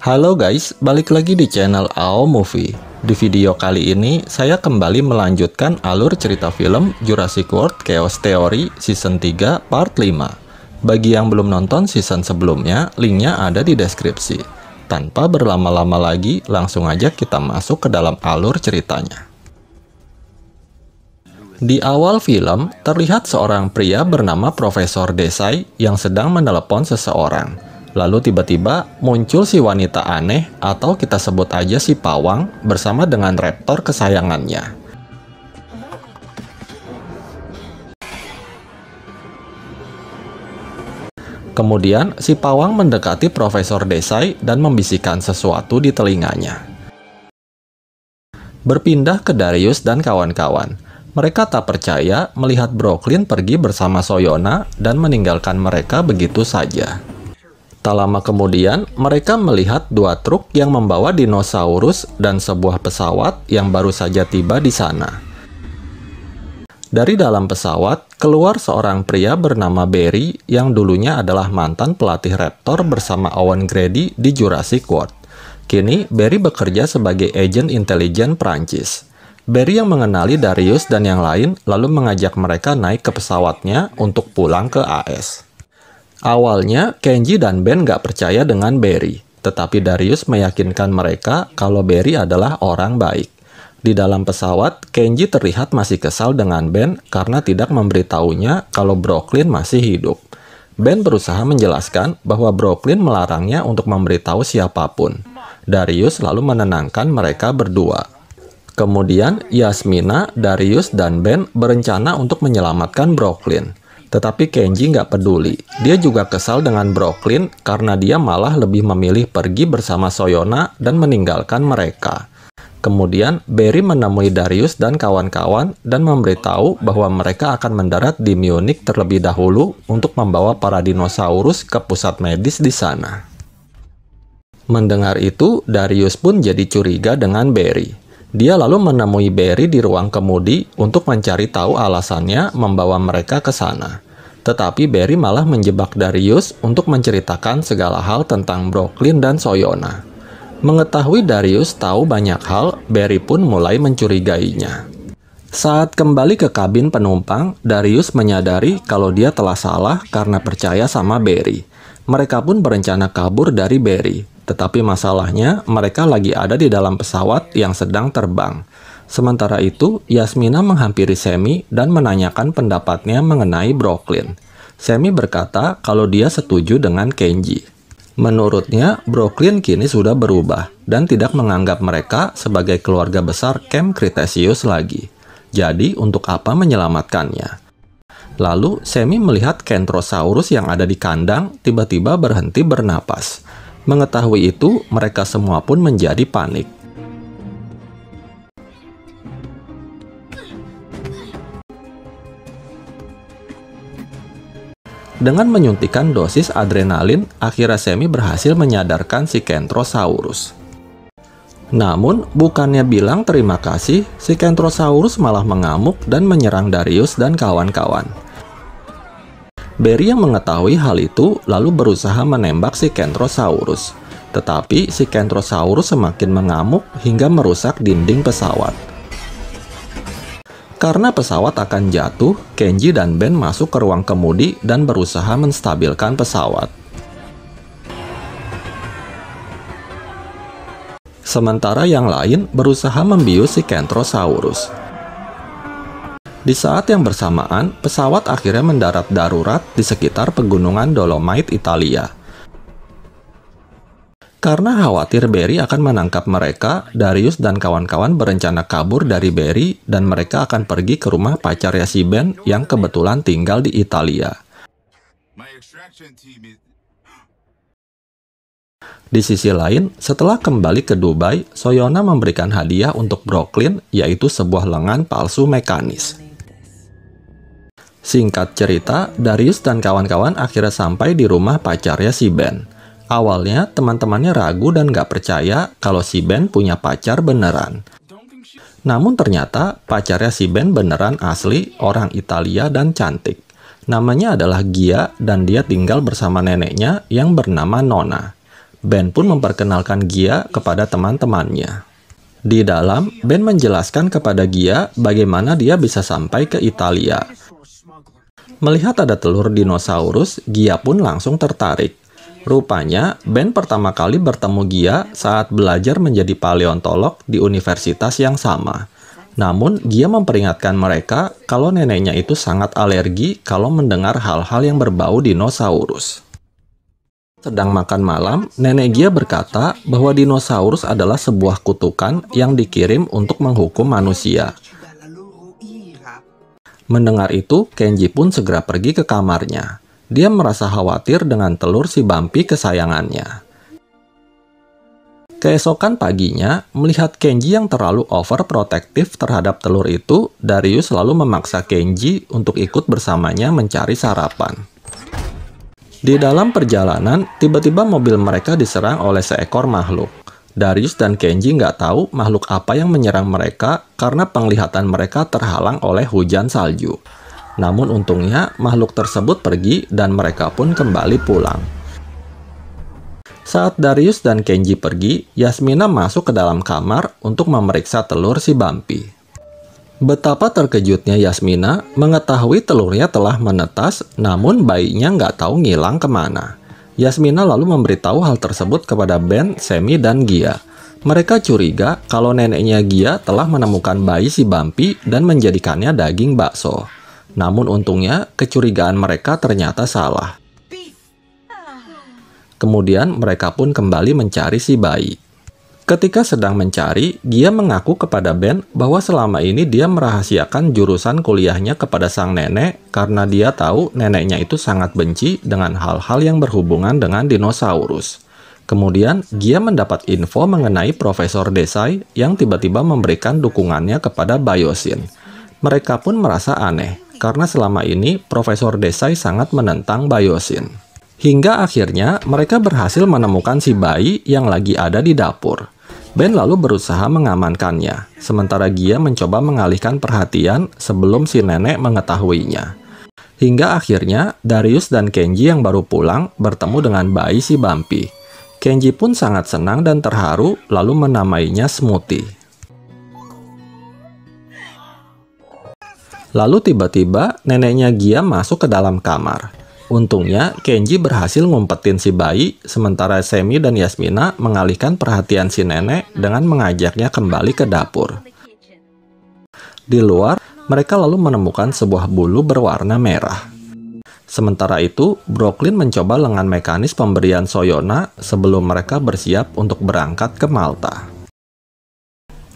Halo guys, balik lagi di channel AO Movie. Di video kali ini, saya kembali melanjutkan alur cerita film Jurassic World Chaos Theory Season 3 Part 5. Bagi yang belum nonton season sebelumnya, linknya ada di deskripsi. Tanpa berlama-lama lagi, langsung aja kita masuk ke dalam alur ceritanya. Di awal film, terlihat seorang pria bernama Profesor Desai yang sedang menelepon seseorang. Lalu tiba-tiba muncul si wanita aneh atau kita sebut aja si pawang bersama dengan raptor kesayangannya. Kemudian si pawang mendekati Profesor Desai dan membisikkan sesuatu di telinganya. Berpindah ke Darius dan kawan-kawan. Mereka tak percaya melihat Brooklyn pergi bersama Soyona dan meninggalkan mereka begitu saja. Tak lama kemudian, mereka melihat dua truk yang membawa dinosaurus dan sebuah pesawat yang baru saja tiba di sana. Dari dalam pesawat, keluar seorang pria bernama Barry yang dulunya adalah mantan pelatih raptor bersama Owen Grady di Jurassic World. Kini, Barry bekerja sebagai agen intelijen Prancis. Barry yang mengenali Darius dan yang lain lalu mengajak mereka naik ke pesawatnya untuk pulang ke AS. Awalnya, Kenji dan Ben gak percaya dengan Barry, tetapi Darius meyakinkan mereka kalau Barry adalah orang baik. Di dalam pesawat, Kenji terlihat masih kesal dengan Ben karena tidak memberitahunya kalau Brooklyn masih hidup. Ben berusaha menjelaskan bahwa Brooklyn melarangnya untuk memberitahu siapapun. Darius lalu menenangkan mereka berdua. Kemudian, Yasmina, Darius, dan Ben berencana untuk menyelamatkan Brooklyn. Tetapi Kenji nggak peduli. Dia juga kesal dengan Brooklyn karena dia malah lebih memilih pergi bersama Soyona dan meninggalkan mereka. Kemudian, Barry menemui Darius dan kawan-kawan dan memberitahu bahwa mereka akan mendarat di Munich terlebih dahulu untuk membawa para dinosaurus ke pusat medis di sana. Mendengar itu, Darius pun jadi curiga dengan Barry. Dia lalu menemui Barry di ruang kemudi untuk mencari tahu alasannya membawa mereka ke sana. Tetapi Barry malah menjebak Darius untuk menceritakan segala hal tentang Brooklyn dan Soyona. Mengetahui Darius tahu banyak hal, Barry pun mulai mencurigainya. Saat kembali ke kabin penumpang, Darius menyadari kalau dia telah salah karena percaya sama Barry. Mereka pun berencana kabur dari Barry. Tetapi masalahnya, mereka lagi ada di dalam pesawat yang sedang terbang. Sementara itu, Yasmina menghampiri Semi dan menanyakan pendapatnya mengenai Brooklyn. Semi berkata kalau dia setuju dengan Kenji. Menurutnya, Brooklyn kini sudah berubah dan tidak menganggap mereka sebagai keluarga besar Camp Cretaceous lagi. Jadi, untuk apa menyelamatkannya? Lalu, Semi melihat Kentrosaurus yang ada di kandang tiba-tiba berhenti bernapas. Mengetahui itu, mereka semua pun menjadi panik. Dengan menyuntikkan dosis adrenalin, akhirnya Semi berhasil menyadarkan si Kentrosaurus. Namun, bukannya bilang terima kasih, si Kentrosaurus malah mengamuk dan menyerang Darius dan kawan-kawan. Barry yang mengetahui hal itu lalu berusaha menembak si Kentrosaurus. Tetapi si Kentrosaurus semakin mengamuk hingga merusak dinding pesawat. Karena pesawat akan jatuh, Kenji dan Ben masuk ke ruang kemudi dan berusaha menstabilkan pesawat. Sementara yang lain berusaha membius si Kentrosaurus. Di saat yang bersamaan, pesawat akhirnya mendarat darurat di sekitar pegunungan Dolomite, Italia. Karena khawatir Barry akan menangkap mereka, Darius dan kawan-kawan berencana kabur dari Barry dan mereka akan pergi ke rumah pacarnya si Ben yang kebetulan tinggal di Italia. Di sisi lain, setelah kembali ke Dubai, Soyona memberikan hadiah untuk Brooklyn, yaitu sebuah lengan palsu mekanis. Singkat cerita, Darius dan kawan-kawan akhirnya sampai di rumah pacarnya si Ben. Awalnya, teman-temannya ragu dan gak percaya kalau si Ben punya pacar beneran. Namun ternyata, pacarnya si Ben beneran asli, orang Italia dan cantik. Namanya adalah Gia dan dia tinggal bersama neneknya yang bernama Nona. Ben pun memperkenalkan Gia kepada teman-temannya. Di dalam, Ben menjelaskan kepada Gia bagaimana dia bisa sampai ke Italia. Melihat ada telur dinosaurus, Gia pun langsung tertarik. Rupanya, Ben pertama kali bertemu Gia saat belajar menjadi paleontolog di universitas yang sama. Namun, Gia memperingatkan mereka kalau neneknya itu sangat alergi kalau mendengar hal-hal yang berbau dinosaurus. Sedang makan malam, nenek Gia berkata bahwa dinosaurus adalah sebuah kutukan yang dikirim untuk menghukum manusia. Mendengar itu, Kenji pun segera pergi ke kamarnya. Dia merasa khawatir dengan telur si Bumpy kesayangannya. Keesokan paginya, melihat Kenji yang terlalu overprotektif terhadap telur itu, Darius lalu memaksa Kenji untuk ikut bersamanya mencari sarapan. Di dalam perjalanan, tiba-tiba mobil mereka diserang oleh seekor makhluk. Darius dan Kenji nggak tahu makhluk apa yang menyerang mereka karena penglihatan mereka terhalang oleh hujan salju. Namun untungnya makhluk tersebut pergi dan mereka pun kembali pulang. Saat Darius dan Kenji pergi, Yasmina masuk ke dalam kamar untuk memeriksa telur si Bumpy. Betapa terkejutnya Yasmina mengetahui telurnya telah menetas, namun bayinya nggak tahu ngilang kemana. Yasmina lalu memberitahu hal tersebut kepada Ben, Semi, dan Gia. Mereka curiga kalau neneknya Gia telah menemukan bayi si Bumpy dan menjadikannya daging bakso. Namun untungnya, kecurigaan mereka ternyata salah. Kemudian mereka pun kembali mencari si bayi. Ketika sedang mencari, Gia mengaku kepada Ben bahwa selama ini dia merahasiakan jurusan kuliahnya kepada sang nenek karena dia tahu neneknya itu sangat benci dengan hal-hal yang berhubungan dengan dinosaurus. Kemudian, Gia mendapat info mengenai Profesor Desai yang tiba-tiba memberikan dukungannya kepada Biosyn. Mereka pun merasa aneh, karena selama ini Profesor Desai sangat menentang Biosyn. Hingga akhirnya mereka berhasil menemukan si bayi yang lagi ada di dapur. Ben lalu berusaha mengamankannya, sementara Gia mencoba mengalihkan perhatian sebelum si nenek mengetahuinya. Hingga akhirnya Darius dan Kenji yang baru pulang bertemu dengan bayi si Bumpy. Kenji pun sangat senang dan terharu lalu menamainya Smoothie. Lalu tiba-tiba neneknya Gia masuk ke dalam kamar. Untungnya Kenji berhasil ngumpetin si bayi, sementara Semi dan Yasmina mengalihkan perhatian si nenek dengan mengajaknya kembali ke dapur. Di luar, mereka lalu menemukan sebuah bulu berwarna merah. Sementara itu, Brooklyn mencoba lengan mekanis pemberian Soyona sebelum mereka bersiap untuk berangkat ke Malta.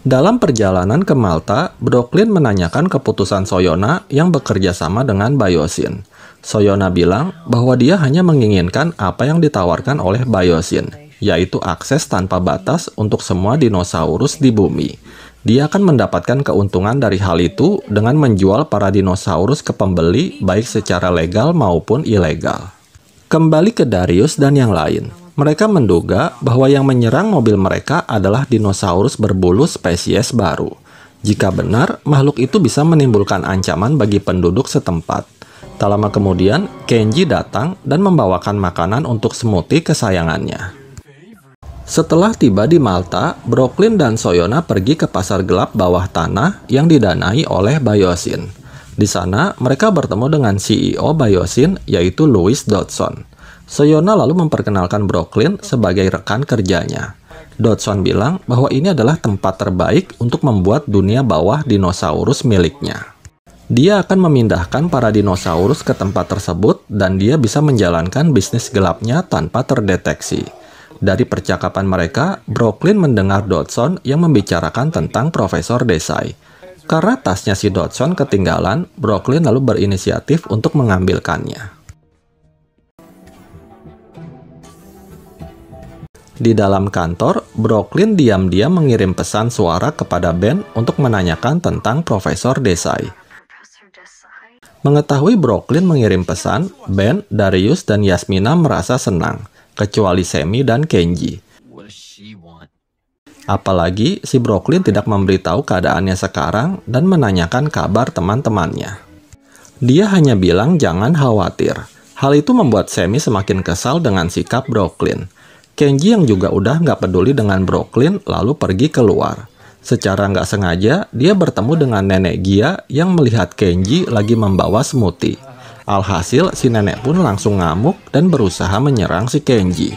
Dalam perjalanan ke Malta, Brooklyn menanyakan keputusan Soyona yang bekerja sama dengan Biosyn. Soyona bilang bahwa dia hanya menginginkan apa yang ditawarkan oleh Biosyn, yaitu akses tanpa batas untuk semua dinosaurus di bumi. Dia akan mendapatkan keuntungan dari hal itu dengan menjual para dinosaurus ke pembeli baik secara legal maupun ilegal. Kembali ke Darius dan yang lain. Mereka menduga bahwa yang menyerang mobil mereka adalah dinosaurus berbulu spesies baru. Jika benar, makhluk itu bisa menimbulkan ancaman bagi penduduk setempat. Tak lama kemudian, Kenji datang dan membawakan makanan untuk smoothie kesayangannya. Setelah tiba di Malta, Brooklyn dan Soyona pergi ke pasar gelap bawah tanah yang didanai oleh Biosyn. Di sana, mereka bertemu dengan CEO Biosyn, yaitu Louis Dodson. Soyona lalu memperkenalkan Brooklyn sebagai rekan kerjanya. Dodson bilang bahwa ini adalah tempat terbaik untuk membuat dunia bawah dinosaurus miliknya. Dia akan memindahkan para dinosaurus ke tempat tersebut dan dia bisa menjalankan bisnis gelapnya tanpa terdeteksi. Dari percakapan mereka, Brooklyn mendengar Dodson yang membicarakan tentang Profesor Desai. Karena tasnya si Dodson ketinggalan, Brooklyn lalu berinisiatif untuk mengambilkannya. Di dalam kantor, Brooklyn diam-diam mengirim pesan suara kepada Ben untuk menanyakan tentang Profesor Desai. Mengetahui Brooklyn mengirim pesan, Ben, Darius, dan Yasmina merasa senang, kecuali Semi dan Kenji. Apalagi si Brooklyn tidak memberitahu keadaannya sekarang dan menanyakan kabar teman-temannya. Dia hanya bilang jangan khawatir. Hal itu membuat Semi semakin kesal dengan sikap Brooklyn. Kenji yang juga udah nggak peduli dengan Brooklyn lalu pergi keluar. Secara nggak sengaja, dia bertemu dengan nenek Gia yang melihat Kenji lagi membawa smoothie. Alhasil, si nenek pun langsung ngamuk dan berusaha menyerang si Kenji.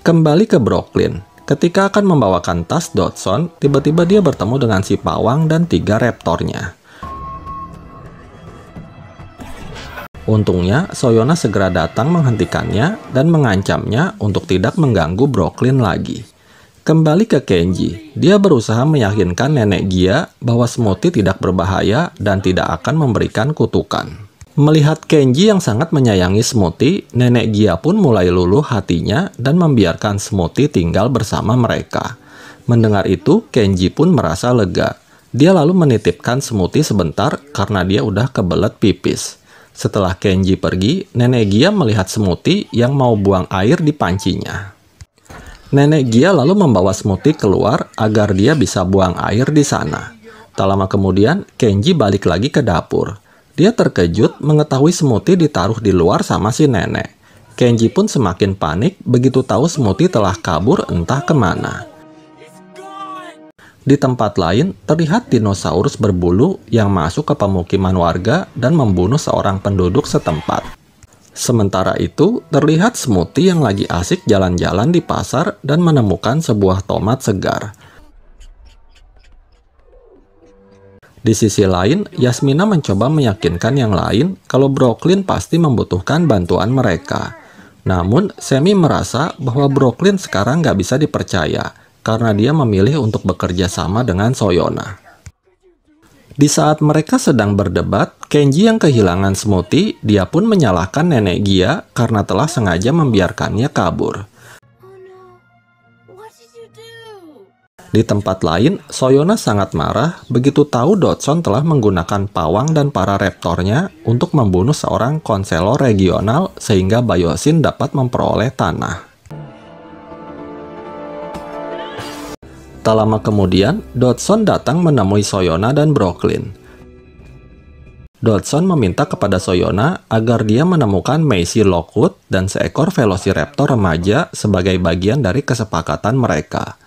Kembali ke Brooklyn. Ketika akan membawakan tas Dodson, tiba-tiba dia bertemu dengan si pawang dan 3 raptornya. Untungnya, Soyona segera datang menghentikannya dan mengancamnya untuk tidak mengganggu Brooklyn lagi. Kembali ke Kenji, dia berusaha meyakinkan nenek Gia bahwa smoothie tidak berbahaya dan tidak akan memberikan kutukan. Melihat Kenji yang sangat menyayangi smoothie, nenek Gia pun mulai luluh hatinya dan membiarkan smoothie tinggal bersama mereka. Mendengar itu, Kenji pun merasa lega. Dia lalu menitipkan smoothie sebentar karena dia udah kebelet pipis. Setelah Kenji pergi, nenek Gia melihat smoothie yang mau buang air di pancinya. Nenek Gia lalu membawa smoothie keluar agar dia bisa buang air di sana. Tak lama kemudian, Kenji balik lagi ke dapur. Dia terkejut mengetahui smoothie ditaruh di luar sama si nenek. Kenji pun semakin panik begitu tahu smoothie telah kabur entah kemana. Di tempat lain, terlihat dinosaurus berbulu yang masuk ke pemukiman warga dan membunuh seorang penduduk setempat. Sementara itu, terlihat smoothie yang lagi asik jalan-jalan di pasar dan menemukan sebuah tomat segar. Di sisi lain, Yasmina mencoba meyakinkan yang lain kalau Brooklyn pasti membutuhkan bantuan mereka. Namun, Semi merasa bahwa Brooklyn sekarang nggak bisa dipercaya karena dia memilih untuk bekerja sama dengan Soyona. Di saat mereka sedang berdebat, Kenji yang kehilangan smoothie, dia pun menyalahkan nenek Gia karena telah sengaja membiarkannya kabur. Di tempat lain, Soyona sangat marah begitu tahu Dodson telah menggunakan pawang dan para raptornya untuk membunuh seorang konselor regional sehingga Biosyn dapat memperoleh tanah. Tak lama kemudian, Dodson datang menemui Soyona dan Brooklyn. Dodson meminta kepada Soyona agar dia menemukan Macy Lockwood dan seekor Velociraptor remaja sebagai bagian dari kesepakatan mereka.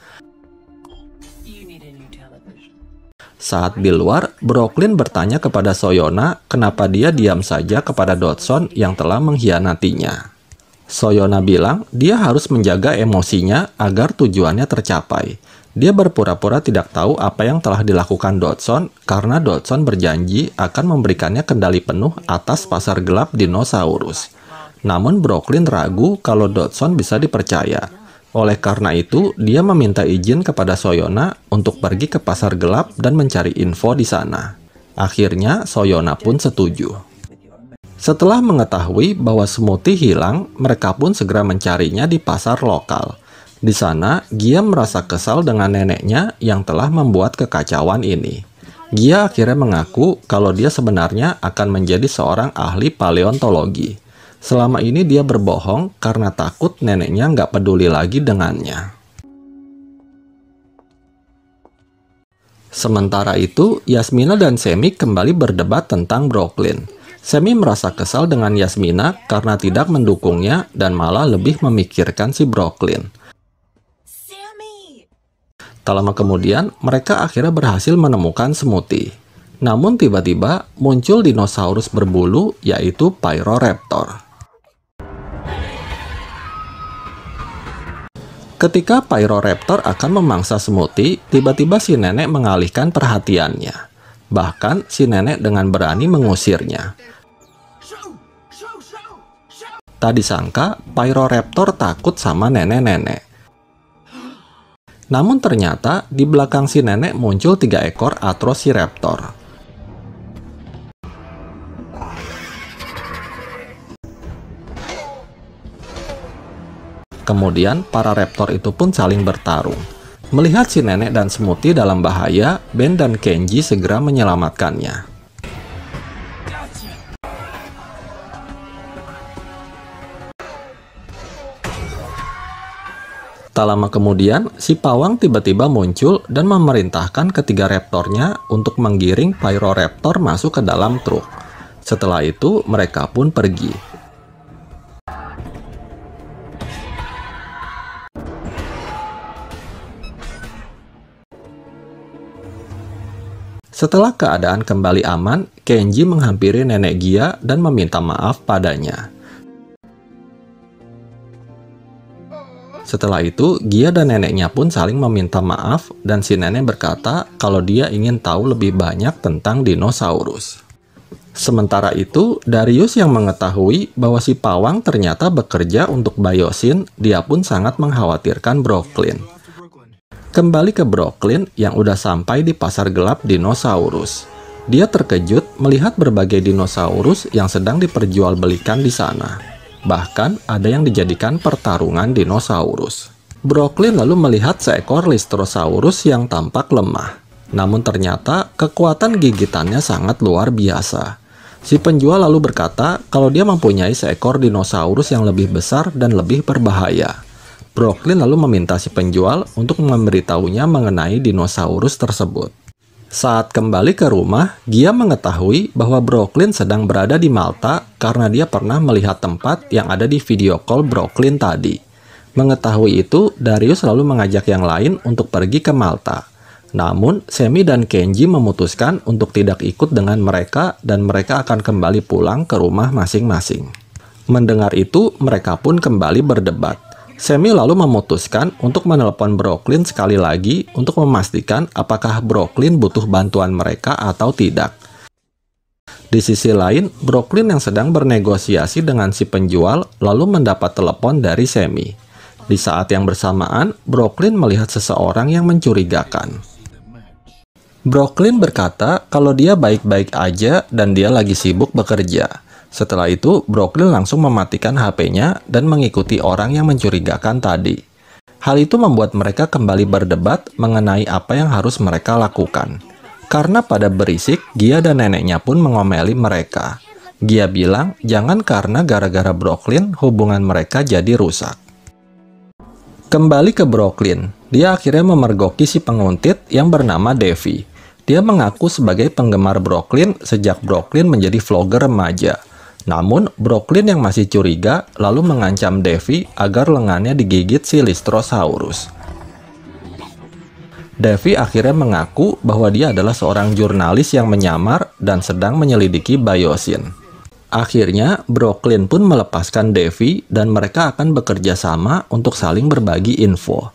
Saat di luar, Brooklyn bertanya kepada Soyona kenapa dia diam saja kepada Dodson yang telah mengkhianatinya. Soyona bilang dia harus menjaga emosinya agar tujuannya tercapai. Dia berpura-pura tidak tahu apa yang telah dilakukan Dodson karena Dodson berjanji akan memberikannya kendali penuh atas pasar gelap dinosaurus. Namun Brooklyn ragu kalau Dodson bisa dipercaya. Oleh karena itu, dia meminta izin kepada Soyona untuk pergi ke pasar gelap dan mencari info di sana. Akhirnya, Soyona pun setuju. Setelah mengetahui bahwa smoothie hilang, mereka pun segera mencarinya di pasar lokal. Di sana, Gia merasa kesal dengan neneknya yang telah membuat kekacauan ini. Gia akhirnya mengaku kalau dia sebenarnya akan menjadi seorang ahli paleontologi. Selama ini dia berbohong karena takut neneknya nggak peduli lagi dengannya. Sementara itu, Yasmina dan Semi kembali berdebat tentang Brooklyn. Semi merasa kesal dengan Yasmina karena tidak mendukungnya dan malah lebih memikirkan si Brooklyn. Tak lama kemudian, mereka akhirnya berhasil menemukan smoothie. Namun tiba-tiba muncul dinosaurus berbulu yaitu Pyroraptor. Ketika Pyroraptor akan memangsa smoothie, tiba-tiba si nenek mengalihkan perhatiannya. Bahkan si nenek dengan berani mengusirnya. Tak disangka, Pyroraptor takut sama nenek-nenek. Namun ternyata di belakang si nenek muncul 3 ekor Atrociraptor. Kemudian para raptor itu pun saling bertarung. Melihat si nenek dan smoothie dalam bahaya, Ben dan Kenji segera menyelamatkannya. Tak lama kemudian, si pawang tiba-tiba muncul dan memerintahkan ketiga raptornya untuk menggiring Pyroraptor masuk ke dalam truk. Setelah itu, mereka pun pergi. Setelah keadaan kembali aman, Kenji menghampiri nenek Gia dan meminta maaf padanya. Setelah itu, Gia dan neneknya pun saling meminta maaf dan si nenek berkata kalau dia ingin tahu lebih banyak tentang dinosaurus. Sementara itu, Darius yang mengetahui bahwa si pawang ternyata bekerja untuk Biosyn, dia pun sangat mengkhawatirkan Brooklyn. Kembali ke Brooklyn yang udah sampai di pasar gelap dinosaurus. Dia terkejut melihat berbagai dinosaurus yang sedang diperjualbelikan di sana. Bahkan ada yang dijadikan pertarungan dinosaurus. Brooklyn lalu melihat seekor Lystrosaurus yang tampak lemah. Namun ternyata kekuatan gigitannya sangat luar biasa. Si penjual lalu berkata kalau dia mempunyai seekor dinosaurus yang lebih besar dan lebih berbahaya. Brooklyn lalu meminta si penjual untuk memberitahunya mengenai dinosaurus tersebut. Saat kembali ke rumah, Gia mengetahui bahwa Brooklyn sedang berada di Malta karena dia pernah melihat tempat yang ada di video call Brooklyn tadi. Mengetahui itu, Darius lalu mengajak yang lain untuk pergi ke Malta. Namun, Semi dan Kenji memutuskan untuk tidak ikut dengan mereka dan mereka akan kembali pulang ke rumah masing-masing. Mendengar itu, mereka pun kembali berdebat. Semi lalu memutuskan untuk menelepon Brooklyn sekali lagi untuk memastikan apakah Brooklyn butuh bantuan mereka atau tidak. Di sisi lain, Brooklyn yang sedang bernegosiasi dengan si penjual lalu mendapat telepon dari Semi. Di saat yang bersamaan, Brooklyn melihat seseorang yang mencurigakan. Brooklyn berkata kalau dia baik-baik aja dan dia lagi sibuk bekerja. Setelah itu, Brooklyn langsung mematikan HP-nya dan mengikuti orang yang mencurigakan tadi. Hal itu membuat mereka kembali berdebat mengenai apa yang harus mereka lakukan. Karena pada berisik, Gia dan neneknya pun mengomeli mereka. Gia bilang jangan karena gara-gara Brooklyn hubungan mereka jadi rusak. Kembali ke Brooklyn, dia akhirnya memergoki si penguntit yang bernama Devi. Dia mengaku sebagai penggemar Brooklyn sejak Brooklyn menjadi vlogger remaja. Namun, Brooklyn yang masih curiga lalu mengancam Devi agar lengannya digigit si Lystrosaurus. Devi akhirnya mengaku bahwa dia adalah seorang jurnalis yang menyamar dan sedang menyelidiki Biosyn. Akhirnya, Brooklyn pun melepaskan Devi dan mereka akan bekerja sama untuk saling berbagi info.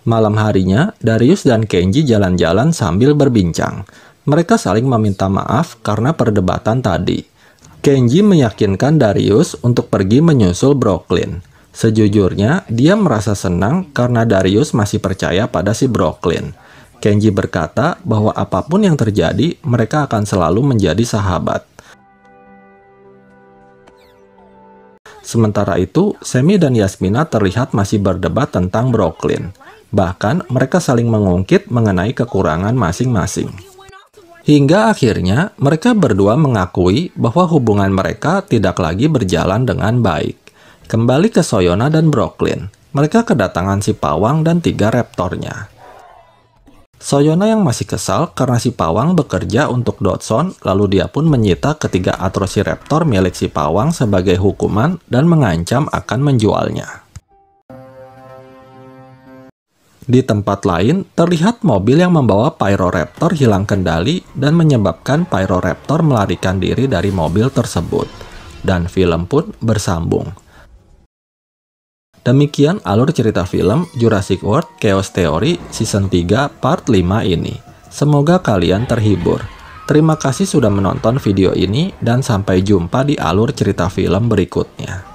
Malam harinya, Darius dan Kenji jalan-jalan sambil berbincang. Mereka saling meminta maaf karena perdebatan tadi. Kenji meyakinkan Darius untuk pergi menyusul Brooklyn. Sejujurnya, dia merasa senang karena Darius masih percaya pada si Brooklyn. Kenji berkata bahwa apapun yang terjadi, mereka akan selalu menjadi sahabat. Sementara itu, Semi dan Yasmina terlihat masih berdebat tentang Brooklyn. Bahkan, mereka saling mengungkit mengenai kekurangan masing-masing. Hingga akhirnya, mereka berdua mengakui bahwa hubungan mereka tidak lagi berjalan dengan baik. Kembali ke Soyona dan Brooklyn, mereka kedatangan si pawang dan 3 raptornya. Soyona yang masih kesal karena si pawang bekerja untuk Dodson, lalu dia pun menyita ketiga Atrociraptor milik si pawang sebagai hukuman dan mengancam akan menjualnya. Di tempat lain, terlihat mobil yang membawa Pyroraptor hilang kendali dan menyebabkan Pyroraptor melarikan diri dari mobil tersebut. Dan film pun bersambung. Demikian alur cerita film Jurassic World Chaos Theory Season 3 Part 5 ini. Semoga kalian terhibur. Terima kasih sudah menonton video ini dan sampai jumpa di alur cerita film berikutnya.